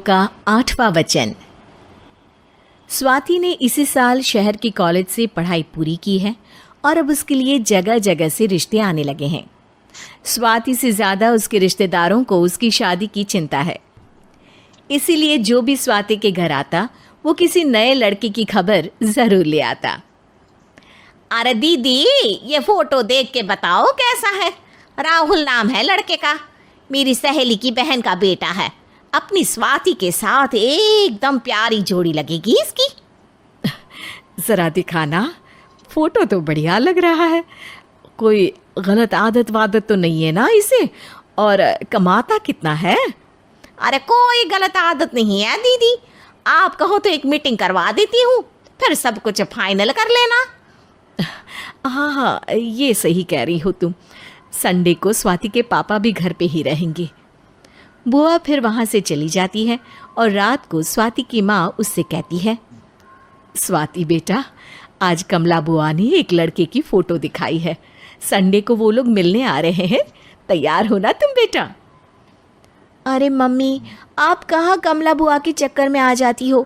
का 8वां वचन। स्वाति ने इसी साल शहर की कॉलेज से पढ़ाई पूरी की है और अब उसके लिए जगह जगह से रिश्ते आने लगे हैं। स्वाति से ज़्यादा उसके रिश्तेदारों को उसकी शादी की चिंता है, इसीलिए जो भी स्वाति के घर आता वो किसी नए लड़के की खबर ज़रूर ले आता। अरे दीदी, ये फोटो देख के बताओ कैसा है। राहुल नाम है लड़के का, मेरी सहेली की बहन का बेटा है। अपनी स्वाति के साथ एकदम प्यारी जोड़ी लगेगी इसकी। ज़रा दिखाना, फोटो तो बढ़िया लग रहा है। कोई गलत आदत वादत तो नहीं है ना इसे? और कमाता कितना है? अरे कोई गलत आदत नहीं है दीदी, आप कहो तो एक मीटिंग करवा देती हूँ, फिर सब कुछ फाइनल कर लेना। हाँ, ये सही कह रही हो तुम। संडे को स्वाति के पापा भी घर पे ही रहेंगे। बुआ फिर वहाँ से चली जाती है और रात को स्वाति की माँ उससे कहती है, स्वाति बेटा, आज कमला बुआ ने एक लड़के की फ़ोटो दिखाई है। संडे को वो लोग मिलने आ रहे हैं, तैयार हो ना तुम बेटा। अरे मम्मी, आप कहाँ कमला बुआ के चक्कर में आ जाती हो?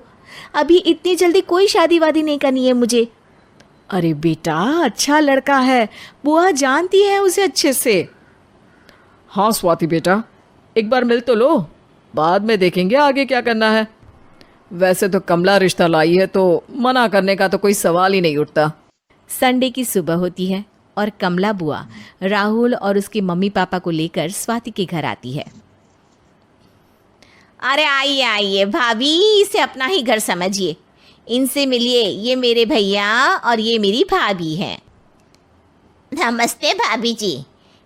अभी इतनी जल्दी कोई शादी वादी नहीं करनी है मुझे। अरे बेटा, अच्छा लड़का है, बुआ जानती है उसे अच्छे से। हाँ स्वाति बेटा, एक बार मिल तो लो, बाद में देखेंगे आगे क्या करना है। वैसे तो कमला रिश्ता लाई है तो मना करने का तो कोई सवाल ही नहीं उठता। संडे की सुबह होती है और कमला बुआ राहुल और उसके मम्मी पापा को लेकर स्वाति के घर आती है। अरे आइए आइए भाभी, इसे अपना ही घर समझिए, इनसे मिलिए। ये मेरे भैया और ये मेरी भाभी हैं। नमस्ते भाभी जी,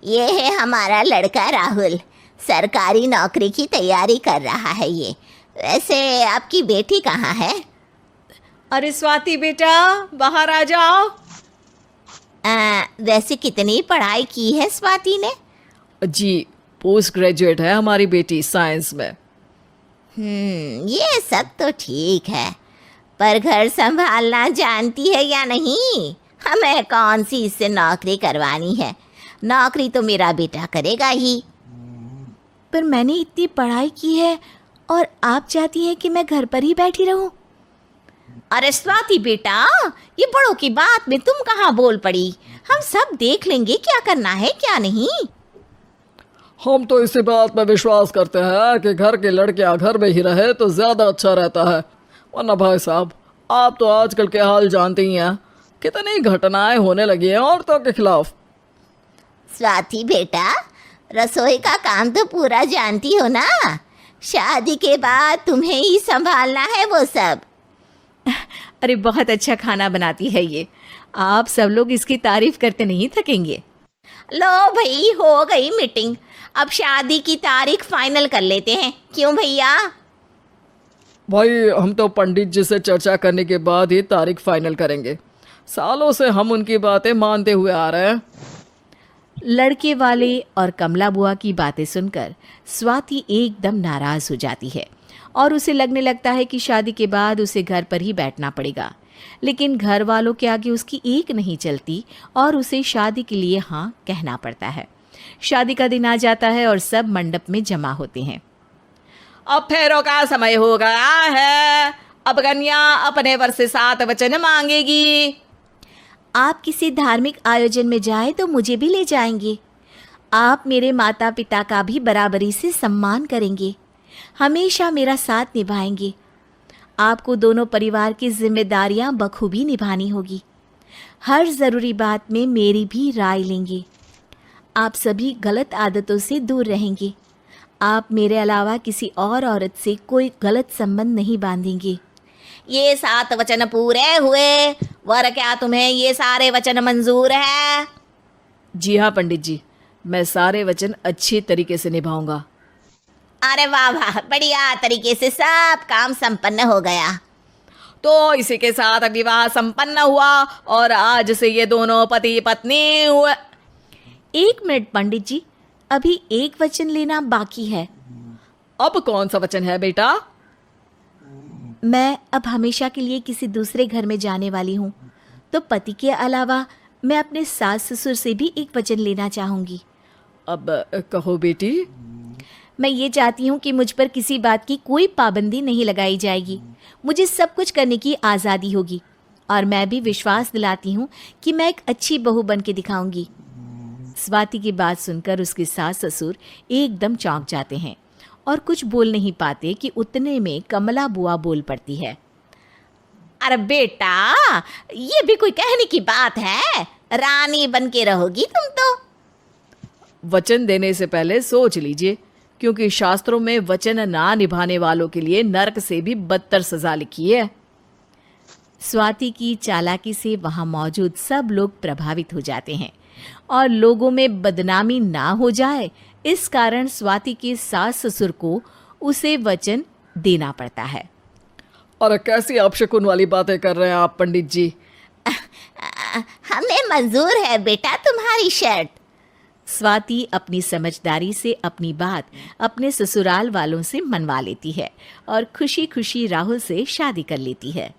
ये है हमारा लड़का राहुल, सरकारी नौकरी की तैयारी कर रहा है ये। वैसे आपकी बेटी कहाँ है? अरे स्वाति बेटा, बाहर आ जाओ। वैसे कितनी पढ़ाई की है स्वाति ने? जी, पोस्ट ग्रेजुएट है हमारी बेटी साइंस में। ये सब तो ठीक है, पर घर संभालना जानती है या नहीं? हमें कौन सी इससे नौकरी करवानी है, नौकरी तो मेरा बेटा करेगा ही। पर मैंने इतनी पढ़ाई की है और आप चाहती हैं कि मैं घर पर ही बैठी रहूं? अरे स्वाति बेटा, ये बड़ों की बात में तुम कहाँ बोल पड़ी? हम सब देख लेंगे क्या करना है क्या नहीं। हम तो इसी बात में विश्वास करते हैं कि घर के लड़कियां घर में ही रहे तो ज़्यादा अच्छा रहता है। वरना भाई साहब, आप तो आजकल के हाल जानते ही हैं, कितनी घटनाएं होने लगी हैं औरतों के खिलाफ। स्वाति बेटा, रसोई का काम तो पूरा जानती हो ना? शादी के बाद तुम्हें ही संभालना है वो सब। अरे बहुत अच्छा खाना बनाती है ये, आप सब लोग इसकी तारीफ करते नहीं थकेंगे। लो भाई, हो गई मीटिंग, अब शादी की तारीख फाइनल कर लेते हैं, क्यों भैया? भाई, हम तो पंडित जी से चर्चा करने के बाद ही तारीख फाइनल करेंगे। सालों से हम उनकी बातें मानते हुए आ रहे हैं। लड़के वाले और कमला बुआ की बातें सुनकर स्वाति एकदम नाराज हो जाती है और उसे लगने लगता है कि शादी के बाद उसे घर पर ही बैठना पड़ेगा। लेकिन घर वालों के आगे उसकी एक नहीं चलती और उसे शादी के लिए हाँ कहना पड़ता है। शादी का दिन आ जाता है और सब मंडप में जमा होते हैं। अब फेरों का समय हो गया है, अब कन्या अपने वर से 7 वचन मांगेगी। आप किसी धार्मिक आयोजन में जाए तो मुझे भी ले जाएंगे। आप मेरे माता पिता का भी बराबरी से सम्मान करेंगे, हमेशा मेरा साथ निभाएंगे। आपको दोनों परिवार की जिम्मेदारियां बखूबी निभानी होगी। हर ज़रूरी बात में मेरी भी राय लेंगे। आप सभी गलत आदतों से दूर रहेंगे। आप मेरे अलावा किसी और औरत से कोई गलत संबंध नहीं बांधेंगे। ये 7 वचन पूरे हुए, वर क्या तुम्हें ये सारे वचन मंजूर है? जी हाँ पंडित जी, मैं सारे वचन अच्छी तरीके से निभाऊंगा। अरे वाह वाह, बढ़िया तरीके से सब काम संपन्न हो गया। तो इसी के साथ विवाह संपन्न हुआ और आज से ये दोनों पति पत्नी हुए। 1 मिनट पंडित जी, अभी एक वचन लेना बाकी है। अब कौन सा वचन है बेटा? मैं अब हमेशा के लिए किसी दूसरे घर में जाने वाली हूँ, तो पति के अलावा मैं अपने सास ससुर से भी एक वचन लेना चाहूँगी। अब कहो बेटी। मैं ये चाहती हूँ कि मुझ पर किसी बात की कोई पाबंदी नहीं लगाई जाएगी। मुझे सब कुछ करने की आज़ादी होगी और मैं भी विश्वास दिलाती हूँ कि मैं एक अच्छी बहू बन के दिखाऊंगी। स्वाति की बात सुनकर उसके सास ससुर एकदम चौंक जाते हैं और कुछ बोल नहीं पाते कि उतने में कमला बुआ बोल पड़ती है। अरे बेटा, ये भी कोई कहने की बात है? रानी बन के रहोगी तुम तो। वचन देने से पहले सोच लीजिए, क्योंकि शास्त्रों में वचन ना निभाने वालों के लिए नरक से भी बदतर सजा लिखी है। स्वाति की चालाकी से वहाँ मौजूद सब लोग प्रभावित हो जाते हैं और लोगों में बदनामी ना हो जाए, इस कारण स्वाति के सास ससुर को उसे वचन देना पड़ता है। और कैसी अपशकुन वाली बातें कर रहे हैं आप पंडित जी? हमें मंजूर है बेटा तुम्हारी शर्त। स्वाति अपनी समझदारी से अपनी बात अपने ससुराल वालों से मनवा लेती है और खुशी खुशी राहुल से शादी कर लेती है।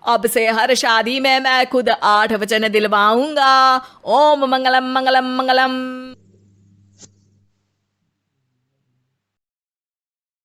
अब से हर शादी में मैं खुद 8 वचन दिलवाऊंगा। ओम मंगलम मंगलम मंगलम।